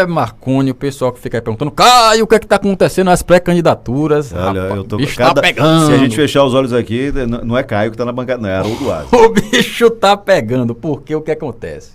Marconi, o pessoal que fica aí perguntando, Caio, o que é que tá acontecendo nas pré-candidaturas? Olha, eu tô o bicho tá pegando. Se a gente fechar os olhos aqui, não é Caio que tá na bancada, não, é Haroldo Aze. O bicho tá pegando, porque o que acontece?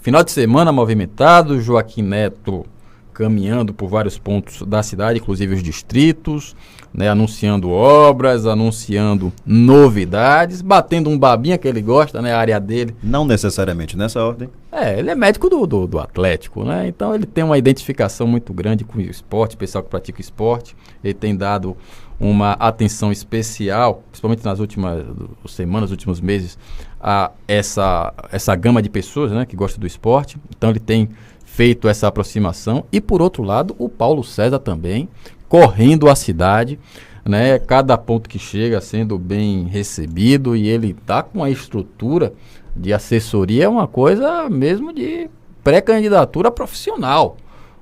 Final de semana movimentado, Joaquim Neto caminhando por vários pontos da cidade, inclusive os distritos, né, anunciando obras, anunciando novidades, batendo um babinha que ele gosta, né, a área dele. Não necessariamente nessa ordem. Ele é médico do Atlético, né? Então ele tem uma identificação muito grande com o esporte, o pessoal que pratica esporte. Ele tem dado uma atenção especial, principalmente nas últimas semanas, últimos meses, a essa gama de pessoas, né, que gostam do esporte. Então ele tem feito essa aproximação. E por outro lado, o Paulo César também, correndo a cidade, né? Cada ponto que chega sendo bem recebido, e ele está com a estrutura de assessoria, é uma coisa mesmo de pré-candidatura profissional,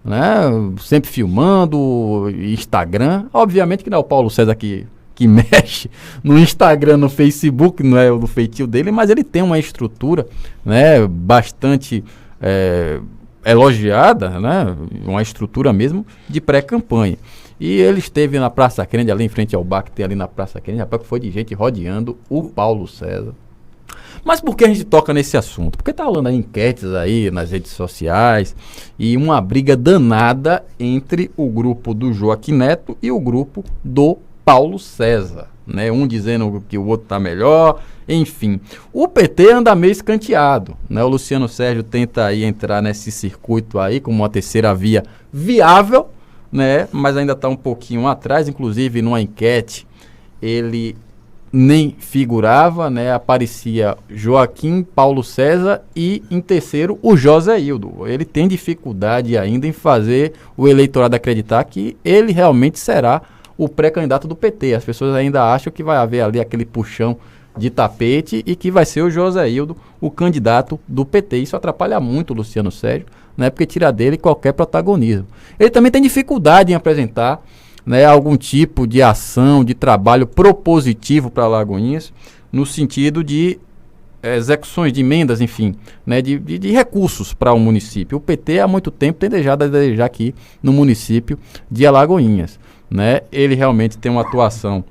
né? Sempre filmando, Instagram, obviamente que não é o Paulo César que mexe no Instagram, no Facebook, não é o feitio dele, mas ele tem uma estrutura, né, bastante elogiada, né, uma estrutura mesmo de pré-campanha. E ele esteve na Praça Kennedy, ali em frente ao bar que tem ali na Praça Kennedy, rapaz, que foi de gente rodeando o Paulo César. Mas por que a gente toca nesse assunto? Porque tá rolando enquetes aí nas redes sociais e uma briga danada entre o grupo do Joaquim Neto e o grupo do Paulo César, né? Um dizendo que o outro tá melhor, enfim. O PT anda meio escanteado, né? O Luciano Sérgio tenta aí entrar nesse circuito aí como uma terceira via viável, né? Mas ainda está um pouquinho atrás, inclusive numa enquete ele nem figurava, né? Aparecia Joaquim, Paulo César e em terceiro o Joséildo. Ele tem dificuldade ainda em fazer o eleitorado acreditar que ele realmente será o pré-candidato do PT. As pessoas ainda acham que vai haver ali aquele puxão de tapete e que vai ser o Joséildo o candidato do PT. Isso atrapalha muito o Luciano Sérgio, né, porque tira dele qualquer protagonismo. Ele também tem dificuldade em apresentar, né, algum tipo de ação, de trabalho propositivo para Alagoinhas, no sentido de execuções de emendas, enfim, né, de recursos para o município. O PT há muito tempo tem deixado a desejar aqui no município de Alagoinhas, né? Ele realmente tem uma atuação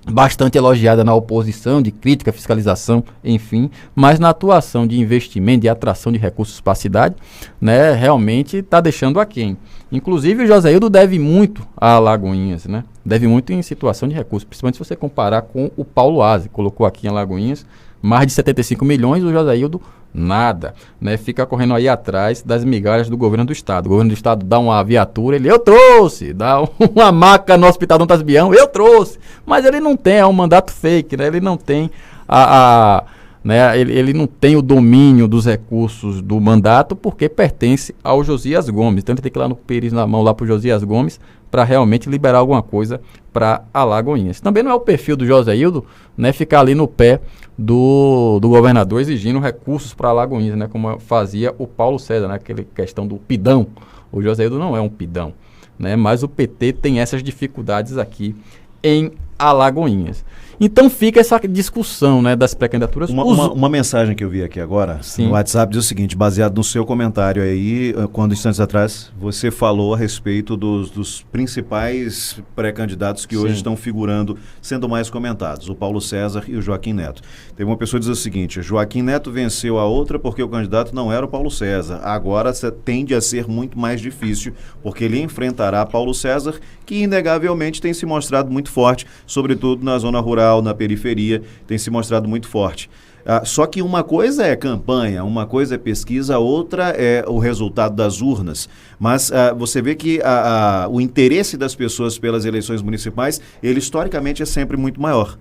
bastante elogiada na oposição, de crítica, fiscalização, enfim, mas na atuação de investimento, de atração de recursos para a cidade, né, realmente está deixando aquém. Inclusive o Joséildo deve muito a Alagoinhas, né? Deve muito em situação de recursos, principalmente se você comparar com o Paulo Aze, colocou aqui em Alagoinhas mais de 75 milhões, o Joséildo nada, né? Fica correndo aí atrás das migalhas do governo do estado. O governo do estado dá uma viatura, eu trouxe, dá uma maca no Hospital Dom Tasbião, eu trouxe, mas ele não tem, é um mandato fake, né? Ele não tem né? Ele não tem o domínio dos recursos do mandato porque pertence ao Josias Gomes. Então ele tem que ir lá no Pires na mão, lá para o Josias Gomes, para realmente liberar alguma coisa para Alagoinhas. Também não é o perfil do Joséildo, né, ficar ali no pé do governador exigindo recursos para Alagoinhas, né, como fazia o Paulo César, né, aquela questão do pidão. O Joséildo não é um pidão, né, mas o PT tem essas dificuldades aqui em Alagoinhas. Então fica essa discussão, né, das pré-candidaturas. Uma mensagem que eu vi aqui agora, no WhatsApp, diz o seguinte, baseado no seu comentário aí, quando instantes atrás você falou a respeito dos principais pré-candidatos que hoje estão figurando, sendo mais comentados, o Paulo César e o Joaquim Neto. Teve uma pessoa que diz o seguinte, Joaquim Neto venceu a outra porque o candidato não era o Paulo César, agora tende a ser muito mais difícil, porque ele enfrentará Paulo César, que inegavelmente tem se mostrado muito forte, sobretudo na zona rural, na periferia, tem se mostrado muito forte. Só que uma coisa é campanha, uma coisa é pesquisa, outra é o resultado das urnas. Mas você vê que o interesse das pessoas pelas eleições municipais, ele historicamente é sempre muito maior,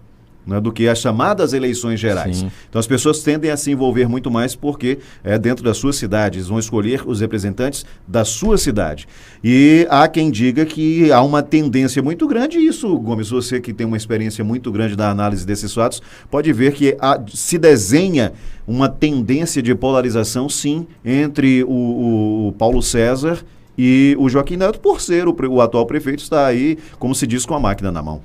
né, do que as chamadas eleições gerais. Sim. Então as pessoas tendem a se envolver muito mais porque dentro da sua cidade, eles vão escolher os representantes da sua cidade. E há quem diga que há uma tendência muito grande, isso, Gomes, você que tem uma experiência muito grande da análise desses fatos, pode ver que se desenha uma tendência de polarização, sim, entre o Paulo César e o Joaquim Neto, por ser o atual prefeito, está aí, como se diz, com a máquina na mão.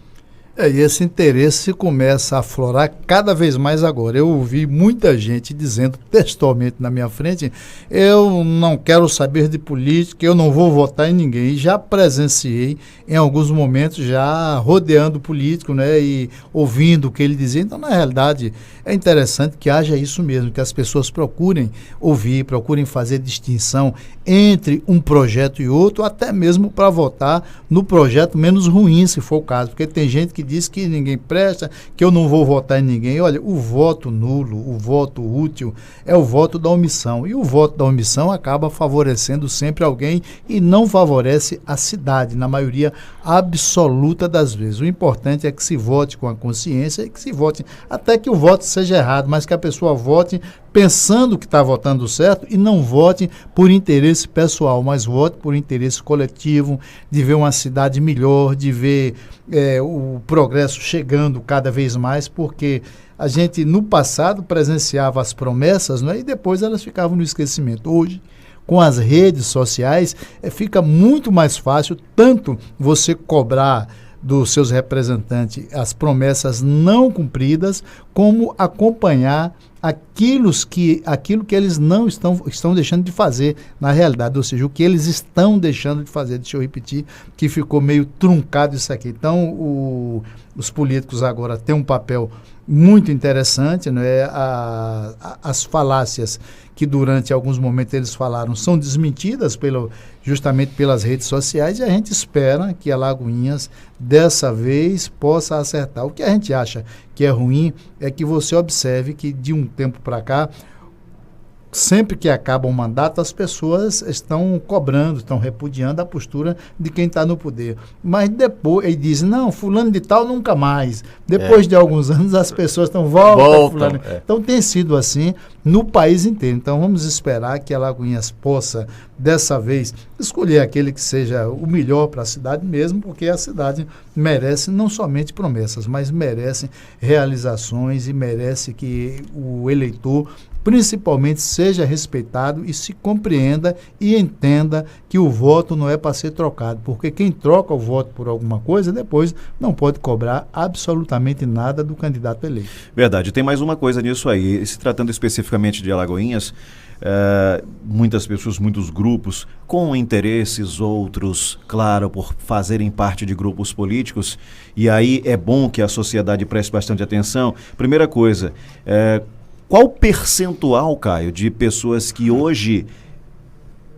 E esse interesse começa a aflorar cada vez mais agora. Eu ouvi muita gente dizendo textualmente na minha frente: eu não quero saber de política, eu não vou votar em ninguém. E já presenciei em alguns momentos já rodeando o político, né, e ouvindo o que ele dizia. Então, na realidade, é interessante que haja isso mesmo, que as pessoas procurem ouvir, procurem fazer distinção entre um projeto e outro, até mesmo para votar no projeto menos ruim, se for o caso, porque tem gente que diz que ninguém presta, que eu não vou votar em ninguém. Olha, o voto nulo, o voto útil é o voto da omissão, e o voto da omissão acaba favorecendo sempre alguém e não favorece a cidade, na maioria absoluta das vezes. O importante é que se vote com a consciência e que se vote, até que o voto seja errado, mas que a pessoa vote pensando que está votando certo e não vote por interesse pessoal, mas vote por interesse coletivo, de ver uma cidade melhor, de ver o progresso chegando cada vez mais, porque a gente no passado presenciava as promessas, né, e depois elas ficavam no esquecimento. Hoje, com as redes sociais, fica muito mais fácil tanto você cobrar dos seus representantes as promessas não cumpridas, como acompanhar aquilo que eles não estão deixando de fazer na realidade, ou seja, o que eles estão deixando de fazer. Deixa eu repetir, que ficou meio truncado isso aqui. Então, os políticos agora têm um papel muito interessante, né? As falácias que durante alguns momentos eles falaram são desmentidas justamente pelas redes sociais, e a gente espera que Alagoinhas dessa vez possa acertar. O que a gente acha que é ruim é que você observe que de um tempo para cá, sempre que acaba um mandato, as pessoas estão cobrando, estão repudiando a postura de quem está no poder. Mas depois, ele diz, não, fulano de tal nunca mais. Depois de alguns anos, as pessoas estão, voltam. Fulano. Então, tem sido assim no país inteiro. Então, vamos esperar que Alagoinhas possa, dessa vez, escolher aquele que seja o melhor para a cidade mesmo, porque a cidade merece não somente promessas, mas merece realizações e merece que o eleitor principalmente seja respeitado e se compreenda e entenda que o voto não é para ser trocado, porque quem troca o voto por alguma coisa, depois não pode cobrar absolutamente nada do candidato eleito. Verdade. Tem mais uma coisa nisso aí. Se tratando especificamente de Alagoinhas, muitas pessoas, muitos grupos com interesses, outros, claro, por fazerem parte de grupos políticos, e aí é bom que a sociedade preste bastante atenção. Primeira coisa, qual percentual, Caio, de pessoas que hoje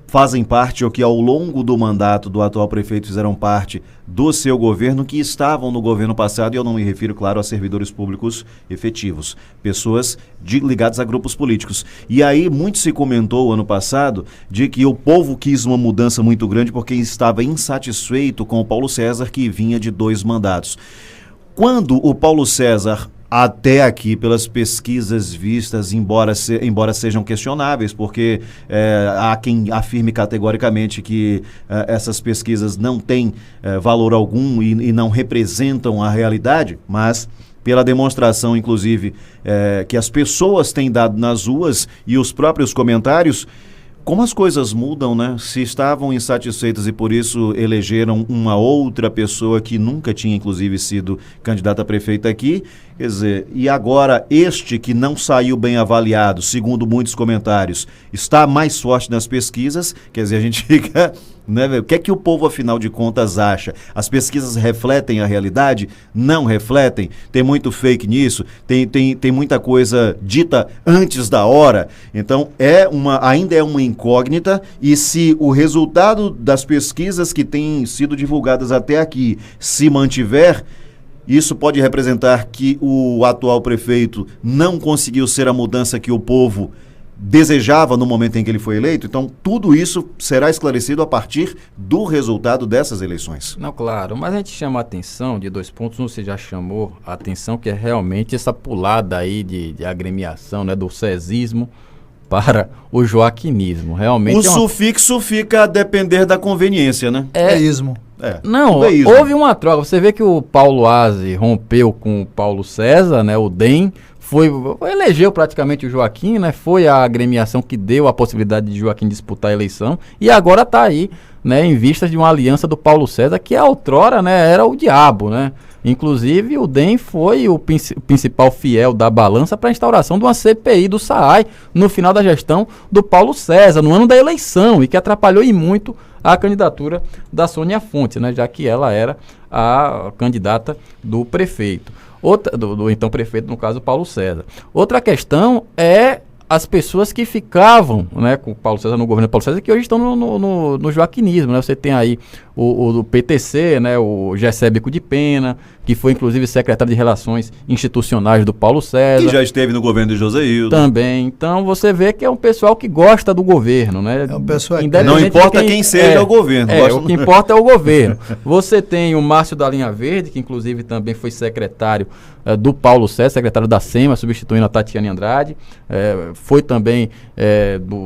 fazem parte ou que ao longo do mandato do atual prefeito fizeram parte do seu governo, que estavam no governo passado, e eu não me refiro, claro, a servidores públicos efetivos, pessoas ligadas a grupos políticos. E aí muito se comentou ano passado de que o povo quis uma mudança muito grande porque estava insatisfeito com o Paulo César, que vinha de 2 mandatos. Quando o Paulo César, até aqui, pelas pesquisas vistas, embora sejam questionáveis, porque há quem afirme categoricamente que essas pesquisas não têm valor algum e não representam a realidade, mas pela demonstração, inclusive, que as pessoas têm dado nas ruas e os próprios comentários, como as coisas mudam, né? Se estavam insatisfeitas e por isso elegeram uma outra pessoa que nunca tinha, inclusive, sido candidata a prefeita aqui, quer dizer, e agora este que não saiu bem avaliado, segundo muitos comentários, está mais forte nas pesquisas, quer dizer, a gente fica, né? O que é que o povo, afinal de contas, acha? As pesquisas refletem a realidade? Não refletem? Tem muito fake nisso? Tem muita coisa dita antes da hora? Então, ainda é uma incógnita, e se o resultado das pesquisas que têm sido divulgadas até aqui se mantiver, isso pode representar que o atual prefeito não conseguiu ser a mudança que o povo desejava no momento em que ele foi eleito. Então, tudo isso será esclarecido a partir do resultado dessas eleições. Não, claro, mas a gente chama a atenção de 2 pontos. Você já chamou a atenção, que é realmente essa pulada aí de agremiação, né, do cesismo para o joaquinismo. Realmente o sufixo fica a depender da conveniência, né? Ismo. Não, houve uma troca. Você vê que o Paulo Aze rompeu com o Paulo César, né? O DEM elegeu praticamente o Joaquim, né? Foi a agremiação que deu a possibilidade de Joaquim disputar a eleição, e agora está aí, né, em vistas de uma aliança do Paulo César, que outrora, né, era o diabo, né? Inclusive, o DEM foi o principal fiel da balança para a instauração de uma CPI do SAAI no final da gestão do Paulo César, no ano da eleição, e que atrapalhou e muito a candidatura da Sônia Fontes, né, já que ela era a candidata do prefeito. Do então prefeito, no caso, Paulo César. Outra questão é as pessoas que ficavam, né, com o Paulo César, no governo do Paulo César, que hoje estão no joaquinismo, né? Você tem aí o PTC, né, o Gessé Bico de Pena, que foi inclusive secretário de Relações Institucionais do Paulo César. Que já esteve no governo de Joséildo. Também. Então você vê que é um pessoal que gosta do governo, né? É um pessoal que não importa quem seja o governo. O que importa é o governo. Você tem o Márcio da Linha Verde, que inclusive também foi secretário do Paulo César, secretário da SEMA, substituindo a Tatiane Andrade. Foi também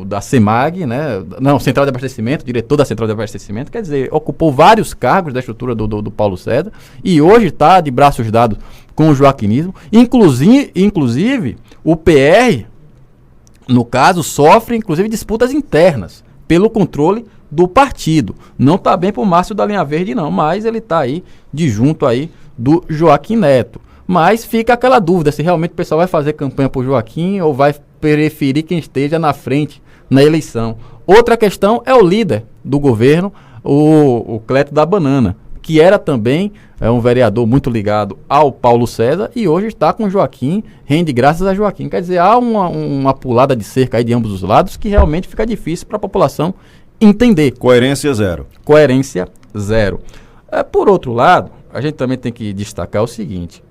da CEMAG, né? Não, Central de Abastecimento, diretor da Central de Abastecimento. Quer dizer, ocupou vários cargos da estrutura do Paulo César e hoje está de braços dados com o joaquinismo. Inclusive, o PR, no caso, sofre inclusive disputas internas pelo controle do partido. Não está bem para o Márcio da Linha Verde, não, mas ele está aí de junto aí do Joaquim Neto. Mas fica aquela dúvida se realmente o pessoal vai fazer campanha por Joaquim ou vai preferir quem esteja na frente na eleição. Outra questão é o líder do governo, o Cleto da Banana, que era também um vereador muito ligado ao Paulo César e hoje está com Joaquim, rende graças a Joaquim. Quer dizer, há uma pulada de cerca aí de ambos os lados que realmente fica difícil para a população entender. Coerência zero. Coerência zero. Por outro lado, a gente também tem que destacar o seguinte: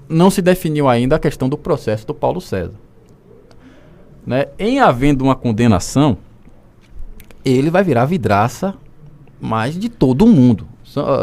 não se definiu ainda a questão do processo do Paulo César. Né? Em havendo uma condenação, ele vai virar vidraça mais de todo mundo.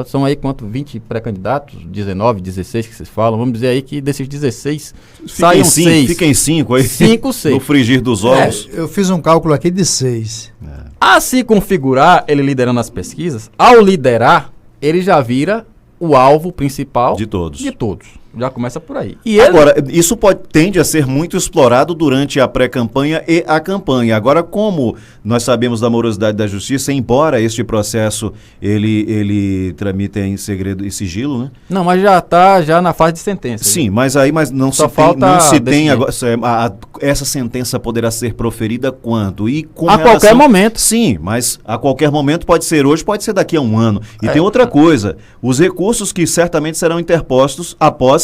São aí quanto? 20 pré-candidatos? 19, 16 que vocês falam. Vamos dizer aí que desses 16 saiam 6. Fiquem 5 aí. 5, 6. No frigir dos ovos. Eu fiz um cálculo aqui de 6. A se configurar, ele liderando as pesquisas, ao liderar, ele já vira o alvo principal de todos. Já começa por aí. Agora, isso tende a ser muito explorado durante a pré-campanha e a campanha. Agora, como nós sabemos da morosidade da justiça, embora este processo ele tramite em segredo e sigilo, né? Não, mas já está na fase de sentença. Sim, mas não se tem agora. Essa sentença poderá ser proferida quando? E com qualquer momento. Sim, mas a qualquer momento pode ser hoje, pode ser daqui a um ano. E tem outra coisa, os recursos que certamente serão interpostos após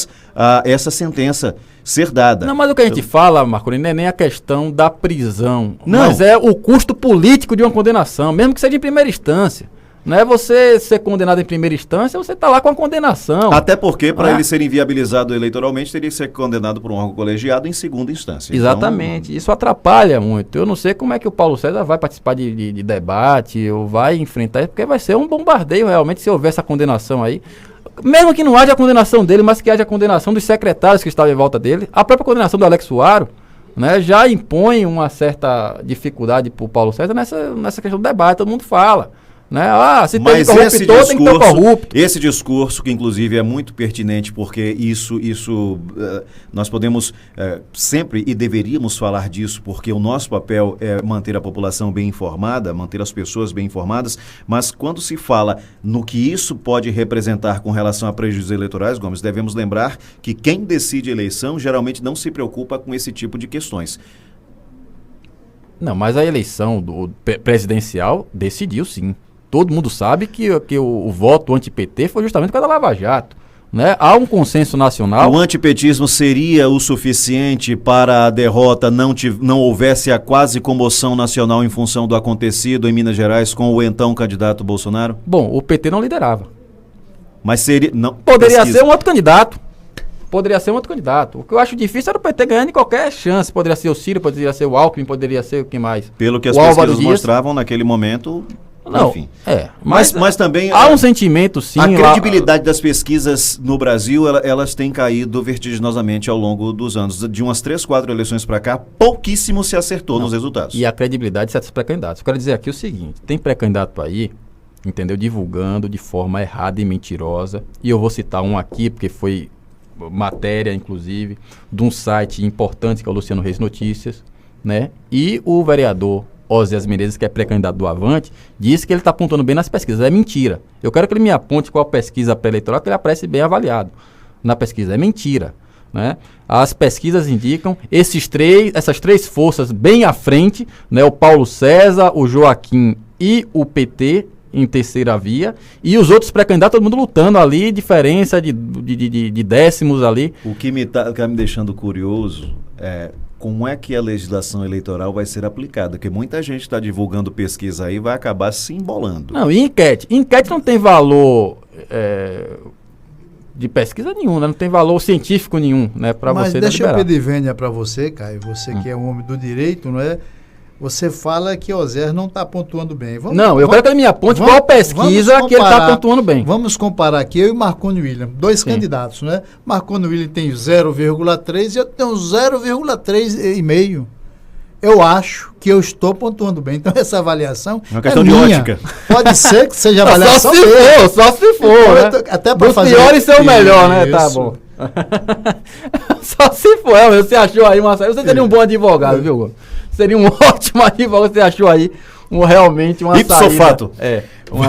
essa sentença ser dada. Não, mas o que a gente fala, Marcolino, não é nem a questão da prisão, não. Mas é o custo político de uma condenação, mesmo que seja em primeira instância. Não é você ser condenado em primeira instância, você está lá com a condenação. Até porque, para ele ser inviabilizado eleitoralmente, teria que ser condenado por um órgão colegiado em segunda instância. Exatamente. Então, isso atrapalha muito. Eu não sei como é que o Paulo César vai participar de debate, ou vai enfrentar isso, porque vai ser um bombardeio realmente se houver essa condenação aí. Mesmo que não haja a condenação dele, mas que haja a condenação dos secretários que estavam em volta dele, a própria condenação do Alex Suaro, né, já impõe uma certa dificuldade para o Paulo César nessa questão do debate, todo mundo fala. Né? Se tem corruptor, tem que ter um corrupto. Esse discurso, que inclusive é muito pertinente, porque isso nós podemos sempre e deveríamos falar disso, porque o nosso papel é manter a população bem informada, manter as pessoas bem informadas, mas quando se fala no que isso pode representar com relação a prejuízos eleitorais, Gomes, devemos lembrar que quem decide a eleição geralmente não se preocupa com esse tipo de questões. Não, mas a eleição presidencial decidiu sim. Todo mundo sabe que o voto anti-PT foi justamente por causa da Lava Jato. Né? Há um consenso nacional. O antipetismo seria o suficiente para a derrota não houvesse a quase comoção nacional em função do acontecido em Minas Gerais com o então candidato Bolsonaro? Bom, o PT não liderava. Mas seria... Não, poderia ser um outro candidato. O que eu acho difícil era o PT ganhando em qualquer chance. Poderia ser o Ciro, poderia ser o Alckmin, poderia ser o que mais? Pelo que as pesquisas mostravam naquele momento... Não, enfim. Mas também há um sentimento, sim. A credibilidade das pesquisas no Brasil, elas têm caído vertiginosamente ao longo dos anos. De umas 3, 4 eleições para cá, pouquíssimo se acertou nos resultados. E a credibilidade de certos pré-candidatos. Eu quero dizer aqui o seguinte: tem pré-candidato aí, entendeu, divulgando de forma errada e mentirosa. E eu vou citar um aqui, porque foi matéria, inclusive, de um site importante que é o Luciano Reis Notícias, né? E o vereador Oséias Menezes, que é pré-candidato do Avante, disse que ele está pontuando bem nas pesquisas. É mentira. Eu quero que ele me aponte qual pesquisa pré-eleitoral que ele aparece bem avaliado na pesquisa. É mentira. Né? As pesquisas indicam essas três forças bem à frente, né? O Paulo César, o Joaquim e o PT em terceira via, e os outros pré-candidatos, todo mundo lutando ali, diferença de décimos ali. O que tá me deixando curioso é como é que a legislação eleitoral vai ser aplicada, porque muita gente está divulgando pesquisa aí e vai acabar se embolando. Não, e enquete? Enquete não tem valor de pesquisa nenhum, né? Não tem valor científico nenhum, né, para você deliberar. Mas deixa eu pedir vênia para você, Caio, você que é um homem do direito, não é? Você fala que Oséias não está pontuando bem. Eu quero que ele me aponte qual pesquisa que ele está pontuando bem. Vamos comparar aqui, eu e Marconi William, dois candidatos, né? Marconi William tem 0,3 e eu tenho 0,3,5. Eu acho que eu estou pontuando bem. Então, essa avaliação é uma questão de ótica. Pode ser que seja avaliação só se for, né? Até para fazer... Os piores são o melhor, né? Tá bom. Só se for, você achou aí uma... Você seria um bom advogado, viu? Seria um ótimo advogado, você achou aí realmente uma Ipso fato.